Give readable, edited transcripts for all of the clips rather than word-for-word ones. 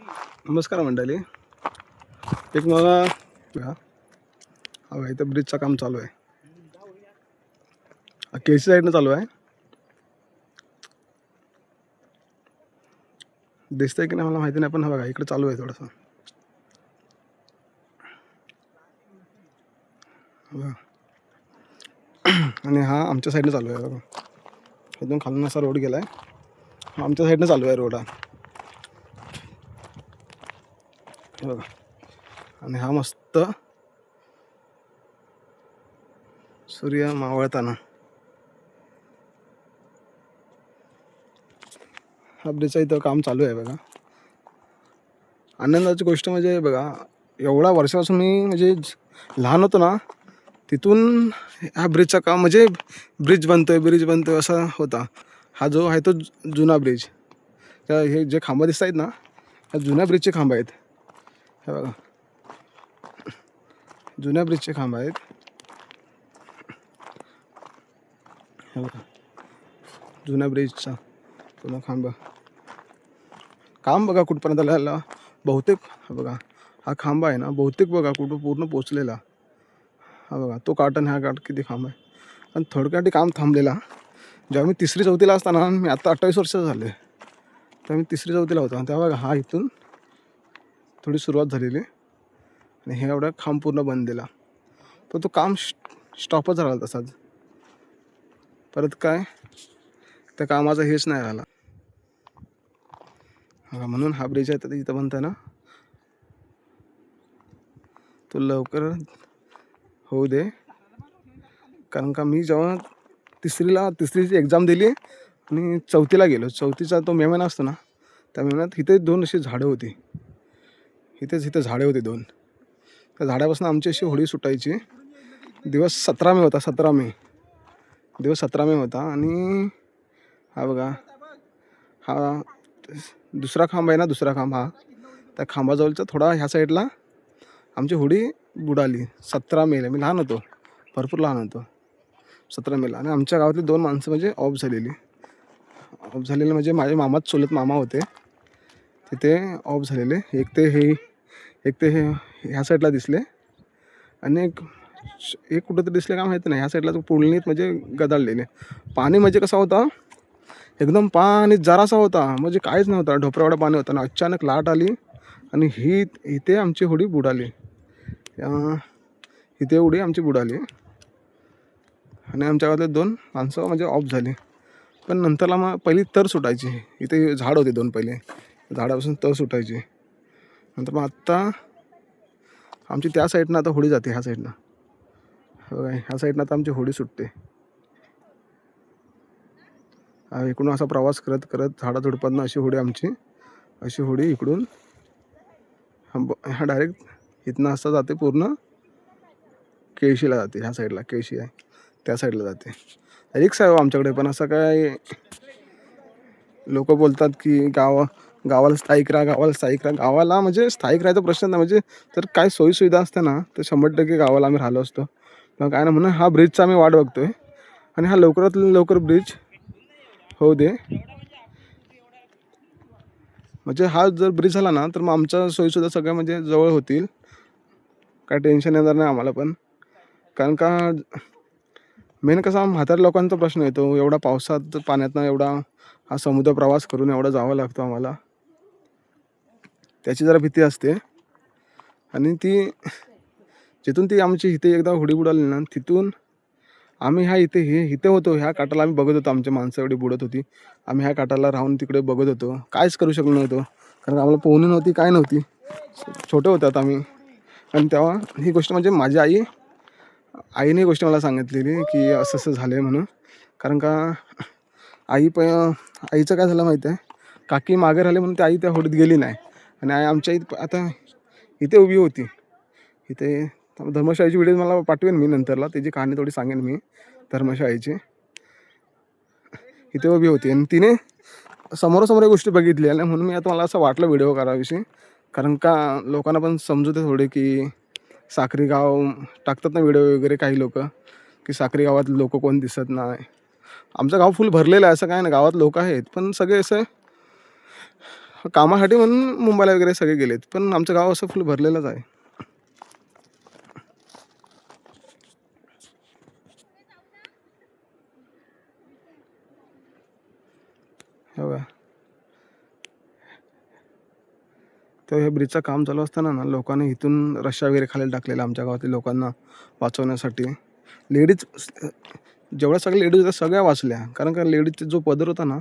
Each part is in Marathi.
नमस्कार मंडळी. एक मला हा इथं ब्रिजचं काम चालू आहे. केसी साईडनं चालू आहे. दिसतंय की नाही मला माहिती नाही, पण हा बघा इकडे चालू आहे थोडंसं. आणि हा आमच्या साईडनं चालू आहे बघा. इथून खालून असा रोड गेला आहे. हा आमच्या साईडनं चालू आहे रोड हा बघा. आणि हा मस्त सूर्य मावळताना हा ब्रिजचं इथं काम चालू आहे बघा. आनंदाची गोष्ट म्हणजे बघा, एवढा वर्षापासून मी म्हणजे लहान होतो ना, तिथून हा ब्रिजचा काम म्हणजे ब्रिज बनतोय असा होता. हा जो आहे तो जुना ब्रिज. त्या हे जे खांब दिसत आहेत ना, ह्या जुन्या ब्रिजचे खांब आहेत. हे बघा, जुन्या ब्रिजचे खांब आहेत. हे बघा, जुन्या ब्रिजचा जुना खांब. काम बघा कुठपर्यंत आलेला. बहुतेक बघा हा खांब आहे ना, बहुतेक बघा कुठं पूर्ण पोचलेला. हा बघा तो काठ आणि हा काठ किती खांब आहे. आणि थोडक्यासाठी काम थांबलेला. जेव्हा मी 3री-4थीला असताना, मी आता 28 वर्षाचा झाले, तेव्हा मी 3री-4थीला होता. तेव्हा बघा हा इथून थोडी सुरुवात झालेली आणि हे एवढा खांब पूर्ण बनलेला. तो काम स्टॉपच राहिला तसाच. परत काय त्या कामाचा हेच नाही राहिला. म्हणून हा ब्रिज आहे तर इथं बनतं ना, तो लवकर होऊ दे. कारण का मी जेव्हा तिसरीची एक्झाम दिली आणि 4थीला गेलो, 4थीचा तो मे महिना असतो ना, त्या महिन्यात इथे 2 अशी झाडं होती. इथं झाडे होते 2. त्या झाडापासून आमची अशी होडी सुटायची. दिवस 17 मे होता. 17 मे दिवस 17 मे होता. आणि हा बघा, हा दुसरा खांब आहे ना, दुसरा खांब हा, त्या खांबाजवळचा थोडा ह्या साईडला आमची होडी बुडाली 17 मेला. मी लहान होतो, भरपूर लहान होतो 17 मेला. आणि आमच्या गावातली 2 माणसं म्हणजे ऑफ झालेली म्हणजे माझे मामाच चुलत मामा होते तिथे ऑफ झालेले. एक ते हे ह्या साईडला दिसले आणि एक कुठं तरी दिसले का माहिती नाही. ह्या साईडला तो पुळणीत म्हणजे गदाळलेले. पाणी म्हणजे कसा होता, एकदम पाणी जरासा होता, म्हणजे काहीच नव्हता, ढोपरावडा पाणी होता ना. अचानक लाट आली आणि इथे आमची होडी बुडाली. इथे होडी आमची बुडाली आणि आमच्या गावातले 2 माणसं म्हणजे ऑफ झाली. पण नंतरला मग पहिली तर सुटायची. इथे झाड होते 2 पहिले, झाडापासून तर सुटायची. नंतर मग आत्ता आमची त्या साईडनं आता होडी जाते. ह्या साईडनं ह्या साईडनं आता आमची होडी सुटते. इकडून असा प्रवास करत करत झाडाझुडपातनं अशी होडी इकडून ह्या डायरेक्ट इथनं असं जाते, पूर्ण केळशीला जाते. ह्या साईडला केळशी आहे, त्या साईडला जाते. रिक्स आहे आमच्याकडे. पण असं काय, लोक बोलतात की गावाला स्थायिक राहा. गावाला म्हणजे स्थायिक राहायचा प्रश्न नाही. म्हणजे जर काय सोयीसुविधा असते ना, तर 100% गावाला आम्ही राहिलो असतो. मग काय ना, म्हणून हा ब्रिजचा आम्ही वाट बघतोय. आणि हा लवकरात लवकर ब्रिज होऊ दे. म्हणजे हा जर ब्रिज झाला ना, तर मग आमच्या सोयीसुद्धा सगळ्या म्हणजे जवळ होतील. काय टेन्शन येणार नाही आम्हाला पण. कारण का मेन कसा म्हाताऱ्या लोकांचा प्रश्न येतो. एवढा पावसात पाण्यातनं एवढा हा समुद्र प्रवास करून एवढं जावं लागतं आम्हाला, त्याची जरा भीती असते. आणि जिथून ती आमची इथे एकदा होडी बुडाली ना, तिथून आम्ही इथे होतो. ह्या काठाला आम्ही बघत होतो. आमची माणसं एवढी बुडत होती. आम्ही ह्या काठाला राहून तिकडे बघत होतो. काहीच करू शकलो नव्हतो, कारण आम्हाला पोहणी नव्हती, काय नव्हती. छोटे होतात आम्ही. आणि तेव्हा ही गोष्ट म्हणजे माझी आईने गोष्ट मला सांगितलेली की असं असं झालं आहे म्हणून. कारण का आईचं काय झालं माहिती आहे, काकी मागे राहिले म्हणून ती आई त्या होडीत गेली नाही. आणि आई आमच्या आता इथे उभी होती. इथे धर्मशाळेची व्हिडिओ मला पाठवेन मी नंतरला. त्याची कहाणी थोडी सांगेन मी धर्मशाळेची. इथे उभी होती आणि तिने समोरासमोर गोष्टी बघितली. आणि म्हणून मी आता मला असं वाटलं व्हिडिओ कराविषयी. कारण का लोकांना पण समजू दे थोडे की साक्री गाव टाकतात ना व्हिडिओ वगैरे काही लोक, की साक्री गावात लोक कोण दिसत नाही. आमचं गाव फुल भरलेलं आहे, असं काय ना, गावात लोक आहेत पण सगळे असं कामासाठी म्हणून मुंबईला वगैरे सगळे गेलेत, पण आमचं गाव असं फुल भरलेलंच आहे. हो का. तर हे ब्रिजचं काम चालू असताना ना लोकांनी इथून रश्या वगैरे खाली टाकलेला आमच्या गावातील लोकांना वाचवण्यासाठी. लेडीज जेवढ्या सगळ्या लेडीज होत्या सगळ्या वाचल्या, कारण का लेडीजचा जो पदर होता ना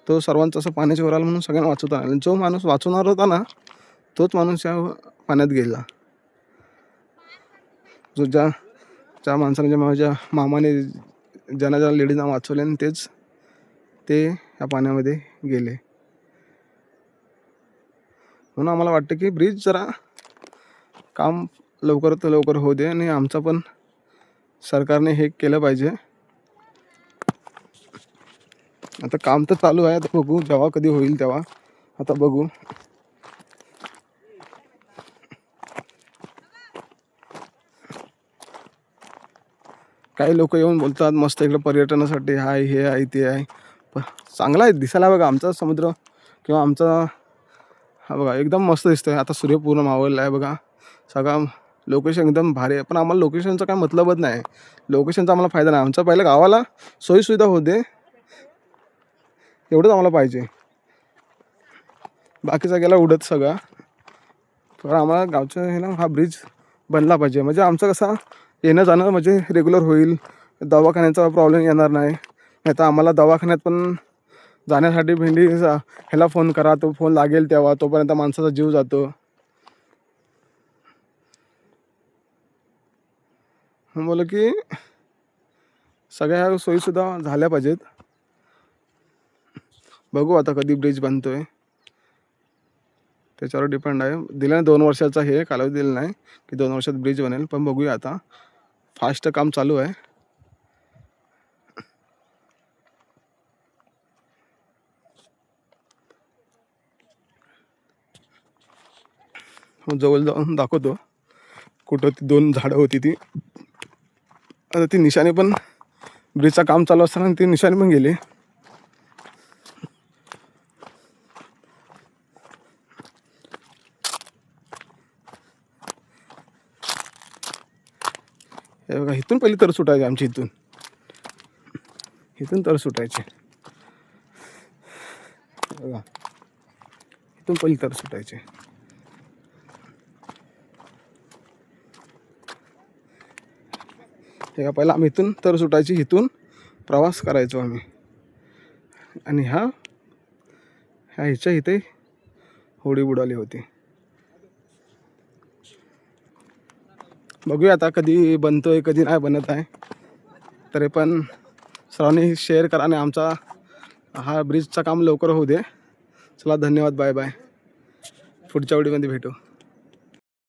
तो सर्वांचा असं पाण्याच्या वर आला म्हणून सगळ्यांना वाचवता आला. आणि जो माणूस वाचवणार होता ना तोच माणूस या पाण्यात गेला. जो ज्या ज्या माणसाने ज्या माझ्या मामाने ज्यांना ज्या लेडीजना वाचवले आणि तेच ते या पाण्यामध्ये गेले. म्हणून आम्हाला वाटतं की ब्रिज जरा काम लवकरात लवकर होऊ दे आणि आमचं पण सरकारने हे केलं पाहिजे. आता काम तर चालू आहे, आता बघू जेव्हा कधी होईल तेव्हा. आता बघू. काही लोक येऊन बोलतात मस्त इकडं पर्यटनासाठी आहे, हे आहे, ते आहे. पण चांगला आहे दिसायला. बघा आमचा समुद्र किंवा आमचा हा बघा एकदम मस्त दिसतोय. आता सूर्य पूर्ण मावळला आहे बघा. सगळा लोकेशन एकदम भारी आहे. पण आम्हाला लोकेशनचा काय मतलबच नाही. लोकेशनचा आम्हाला फायदा नाही. आमच्या पहिल्या गावाला सोयीसुविधा होते एवढंच आम्हाला पाहिजे. बाकीचा गेला उडत सगळा. पण आम्हाला गावच्या ह्याला हा ब्रिज बनला पाहिजे, म्हणजे आमचं कसं येणं जाणं म्हणजे रेग्युलर होईल. दवाखान्याचा प्रॉब्लेम येणार नाही. नाही तर आम्हाला दवाखान्यात पण जाण्यासाठी भेंडी ह्याला फोन करा, तो फोन लागेल तेव्हा, तोपर्यंत माणसाचा जीव जातो. बोल की सगळ्या सोयीसुद्धा झाल्या पाहिजेत. बघू आता कधी ब्रिज बनतोय त्याच्यावर डिपेंड आहे. दिला 2 वर्षाचा हे कालावधी दिला नाही की 2 वर्षात ब्रिज बनेल, पण बघूया आता. फास्ट काम चालू आहे. जवळ जाऊन दाखवतो कुठं ती 2 झाडं होती ती. आता ती निशाणी पण ब्रिजचं काम चालू असताना ती निशाणी पण गेली. हे बघा इथून पहिली तर सुटायची आमची. इथून तर सुटायचे बघा. इथून पहिली तर सुटायचे. हे का पहिला आम्ही इथून तर सुटायची, इथून प्रवास करायचो आम्ही. आणि ह्याच्या इथे होडी बुडाली होती. बघूया आता कधी बनतोय कधी नाही बनत आहे. तरी पण सर्वांनी शेअर करा आणि आमचा हा ब्रिजचं काम लवकर होऊ दे. चला धन्यवाद, बाय बाय. पुढच्या व्हिडिओमध्ये भेटू.